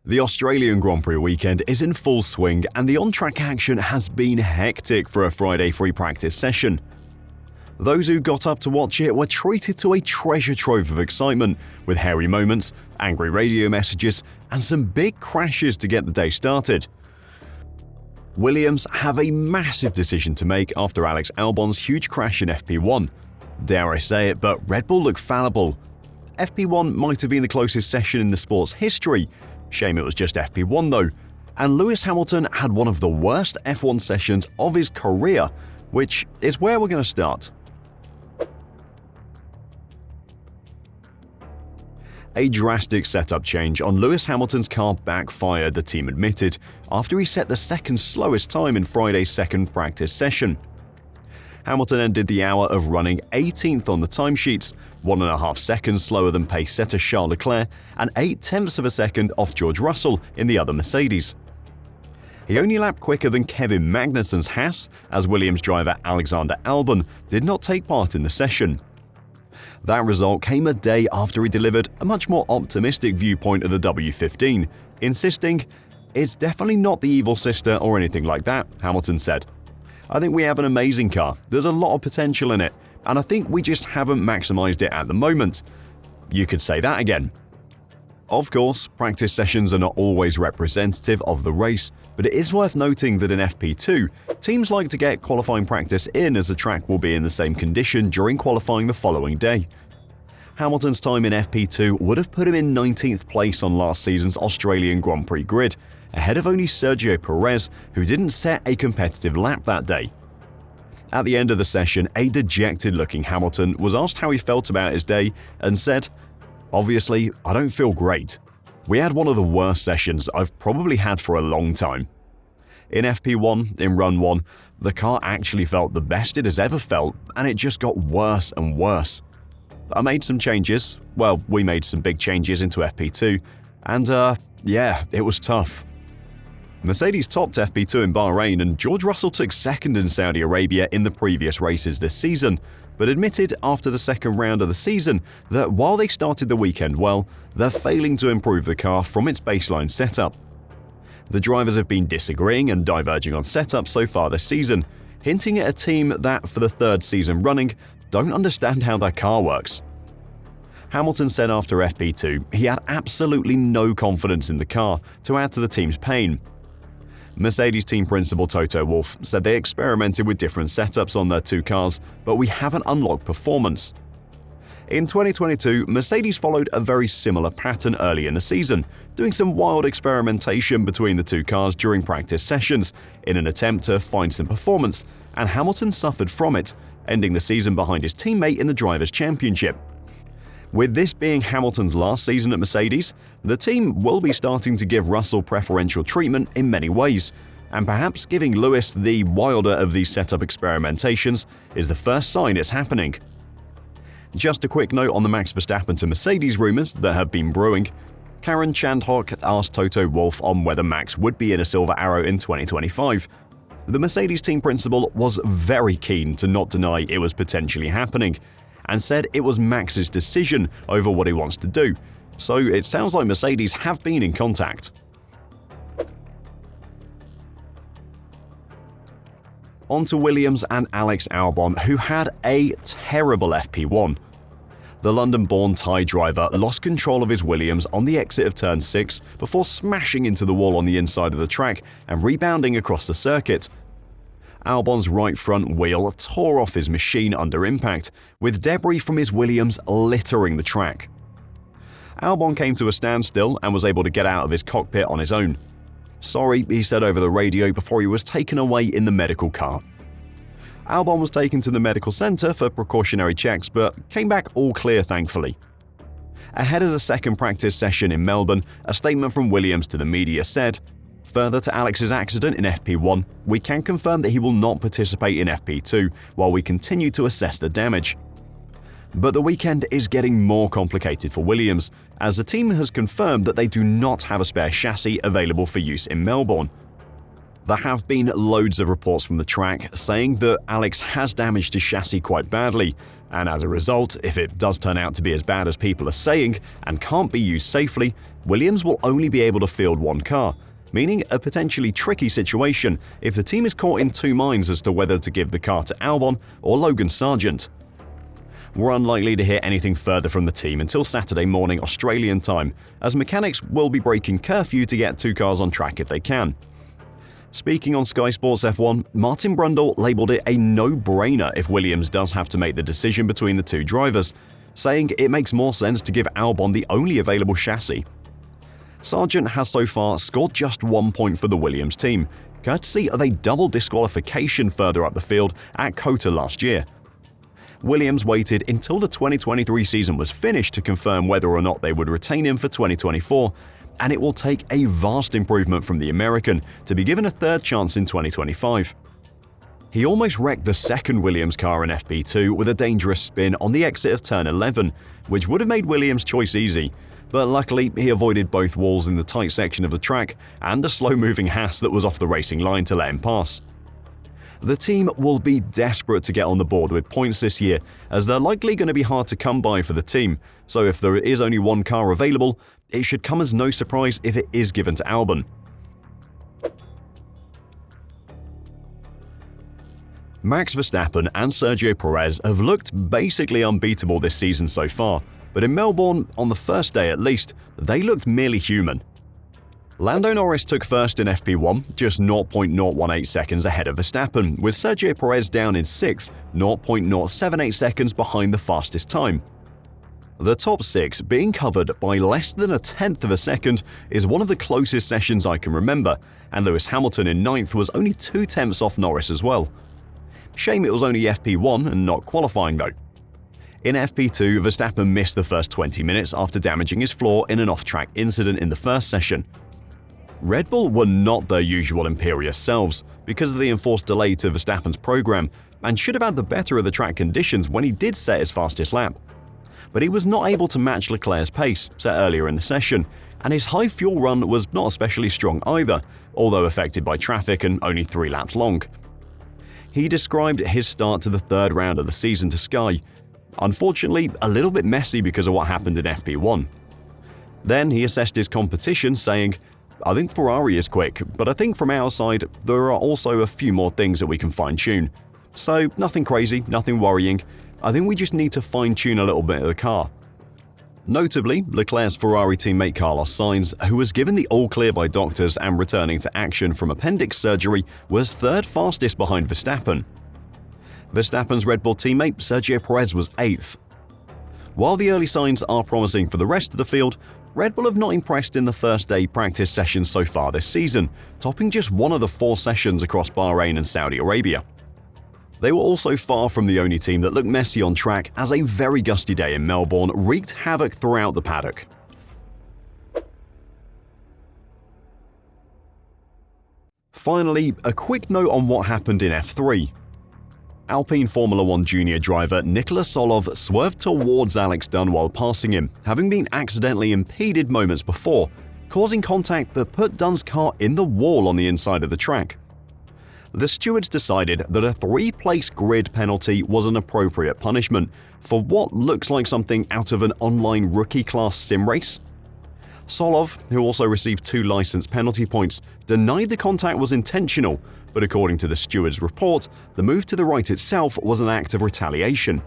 The Australian Grand Prix weekend is in full swing and the on-track action has been hectic for a Friday free practice session. Those who got up to watch it were treated to a treasure trove of excitement, with hairy moments, angry radio messages, and some big crashes to get the day started. Williams have a massive decision to make after Alex Albon's huge crash in FP1. Dare I say it, but Red Bull look fallible. FP1 might have been the closest session in the sport's history. Shame it was just FP1 though. And Lewis Hamilton had one of the worst F1 sessions of his career, which is where we're going to start. A drastic setup change on Lewis Hamilton's car backfired, the team admitted, after he set the second slowest time in Friday's second practice session. Hamilton ended the hour of running 18th on the timesheets, 1.5 seconds slower than pace setter Charles Leclerc and 0.8 of a second off George Russell in the other Mercedes. He only lapped quicker than Kevin Magnussen's Haas, as Williams driver Alexander Albon did not take part in the session. That result came a day after he delivered a much more optimistic viewpoint of the W15, insisting, "It's definitely not the evil sister or anything like that," Hamilton said. "I think we have an amazing car, there's a lot of potential in it, and I think we just haven't maximised it at the moment." You could say that again. Of course, practice sessions are not always representative of the race, but it is worth noting that in FP2, teams like to get qualifying practice in as the track will be in the same condition during qualifying the following day. Hamilton's time in FP2 would have put him in 19th place on last season's Australian Grand Prix grid, ahead of only Sergio Perez, who didn't set a competitive lap that day. At the end of the session, a dejected-looking Hamilton was asked how he felt about his day and said, "Obviously, I don't feel great. We had one of the worst sessions I've probably had for a long time." In FP1, in Run 1, the car actually felt the best it has ever felt, and it just got worse and worse. I made some changes. Well, we made some big changes into FP2, and yeah, it was tough. Mercedes topped FP2 in Bahrain and George Russell took second in Saudi Arabia in the previous races this season, but admitted after the second round of the season that while they started the weekend well, they're failing to improve the car from its baseline setup. The drivers have been disagreeing and diverging on setup so far this season, hinting at a team that, for the third season running, don't understand how their car works. Hamilton said after FP2 he had absolutely no confidence in the car, to add to the team's pain. Mercedes team principal Toto Wolff said they experimented with different setups on their two cars, but we haven't unlocked performance. In 2022, Mercedes followed a very similar pattern early in the season, doing some wild experimentation between the two cars during practice sessions in an attempt to find some performance, and Hamilton suffered from it, ending the season behind his teammate in the Drivers' Championship. With this being Hamilton's last season at Mercedes, the team will be starting to give Russell preferential treatment in many ways, and perhaps giving Lewis the wilder of these setup experimentations is the first sign it's happening. Just a quick note on the Max Verstappen to Mercedes rumours that have been brewing. Karen Chandhok asked Toto Wolff on whether Max would be in a Silver Arrow in 2025. The Mercedes team principal was very keen to not deny it was potentially happening, and said it was Max's decision over what he wants to do, so it sounds like Mercedes have been in contact. On to Williams and Alex Albon, who had a terrible FP1. The London-born Thai driver lost control of his Williams on the exit of Turn 6 before smashing into the wall on the inside of the track and rebounding across the circuit. Albon's right front wheel tore off his machine under impact, with debris from his Williams littering the track. Albon came to a standstill and was able to get out of his cockpit on his own. "Sorry," he said over the radio before he was taken away in the medical car. Albon was taken to the medical centre for precautionary checks but came back all clear, thankfully. Ahead of the second practice session in Melbourne, a statement from Williams to the media said, "Further to Alex's accident in FP1, we can confirm that he will not participate in FP2 while we continue to assess the damage." But the weekend is getting more complicated for Williams, as the team has confirmed that they do not have a spare chassis available for use in Melbourne. There have been loads of reports from the track saying that Alex has damaged his chassis quite badly, and as a result, if it does turn out to be as bad as people are saying and can't be used safely, Williams will only be able to field one car, meaning a potentially tricky situation if the team is caught in two minds as to whether to give the car to Albon or Logan Sargeant. We're unlikely to hear anything further from the team until Saturday morning Australian time, as mechanics will be breaking curfew to get two cars on track if they can. Speaking on Sky Sports F1, Martin Brundle labelled it a no-brainer if Williams does have to make the decision between the two drivers, saying it makes more sense to give Albon the only available chassis. Sargeant has so far scored just 1 point for the Williams team, courtesy of a double disqualification further up the field at COTA last year. Williams waited until the 2023 season was finished to confirm whether or not they would retain him for 2024, and it will take a vast improvement from the American to be given a third chance in 2025. He almost wrecked the second Williams car in FP2 with a dangerous spin on the exit of turn 11, which would have made Williams' choice easy, but luckily he avoided both walls in the tight section of the track and a slow-moving Haas that was off the racing line to let him pass. The team will be desperate to get on the board with points this year, as they're likely going to be hard to come by for the team, so if there is only one car available, it should come as no surprise if it is given to Albon. Max Verstappen and Sergio Perez have looked basically unbeatable this season so far, but in Melbourne, on the first day at least, they looked merely human. Lando Norris took first in FP1, just 0.018 seconds ahead of Verstappen, with Sergio Perez down in 6th, 0.078 seconds behind the fastest time. The top 6 being covered by less than a tenth of a second is one of the closest sessions I can remember, and Lewis Hamilton in 9th was only 2 tenths off Norris as well. Shame it was only FP1 and not qualifying though. In FP2, Verstappen missed the first 20 minutes after damaging his floor in an off-track incident in the first session. Red Bull were not their usual imperious selves because of the enforced delay to Verstappen's program, and should have had the better of the track conditions when he did set his fastest lap. But he was not able to match Leclerc's pace set earlier in the session, and his high fuel run was not especially strong either, although affected by traffic and only 3 laps long. He described his start to the third round of the season to Sky, unfortunately a little bit messy because of what happened in FP1. Then he assessed his competition, saying, "I think Ferrari is quick, but I think from our side there are also a few more things that we can fine-tune. So nothing crazy, nothing worrying. I think we just need to fine-tune a little bit of the car." Notably, Leclerc's Ferrari teammate Carlos Sainz, who was given the all-clear by doctors and returning to action from appendix surgery, was third fastest behind Verstappen. Verstappen's Red Bull teammate Sergio Perez was 8th. While the early signs are promising for the rest of the field, Red Bull have not impressed in the first day practice sessions so far this season, topping just one of the 4 sessions across Bahrain and Saudi Arabia. They were also far from the only team that looked messy on track, as a very gusty day in Melbourne wreaked havoc throughout the paddock. Finally, a quick note on what happened in F3. Alpine Formula 1 junior driver Nikola Solov swerved towards Alex Dunn while passing him, having been accidentally impeded moments before, causing contact that put Dunn's car in the wall on the inside of the track. The stewards decided that a 3-place grid penalty was an appropriate punishment for what looks like something out of an online rookie-class sim race. Solov, who also received 2 license penalty points, denied the contact was intentional, but according to the steward's report, the move to the right itself was an act of retaliation.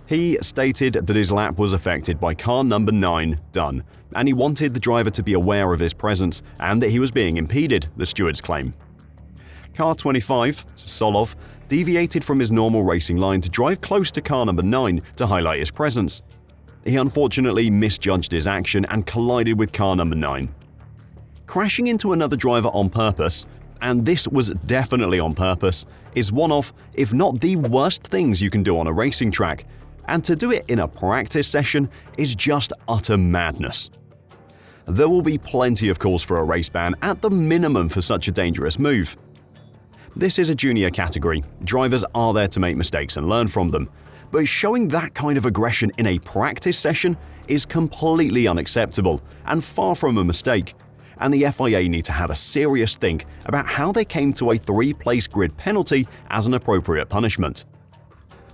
He stated that his lap was affected by car number 9, Dunn, and he wanted the driver to be aware of his presence and that he was being impeded, the stewards claim. Car 25, Solov, deviated from his normal racing line to drive close to car number 9 to highlight his presence. He unfortunately misjudged his action and collided with car number 9. Crashing into another driver on purpose, and this was definitely on purpose, is one of, if not the worst things you can do on a racing track, and to do it in a practice session is just utter madness. There will be plenty of calls for a race ban at the minimum for such a dangerous move. This is a junior category, drivers are there to make mistakes and learn from them, but showing that kind of aggression in a practice session is completely unacceptable and far from a mistake, and the FIA need to have a serious think about how they came to a 3-place grid penalty as an appropriate punishment.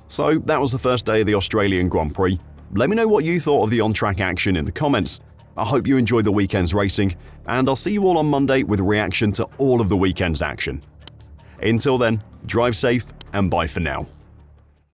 So that was the first day of the Australian Grand Prix. Let me know what you thought of the on-track action in the comments. I hope you enjoyed the weekend's racing, and I'll see you all on Monday with a reaction to all of the weekend's action. Until then, drive safe and bye for now.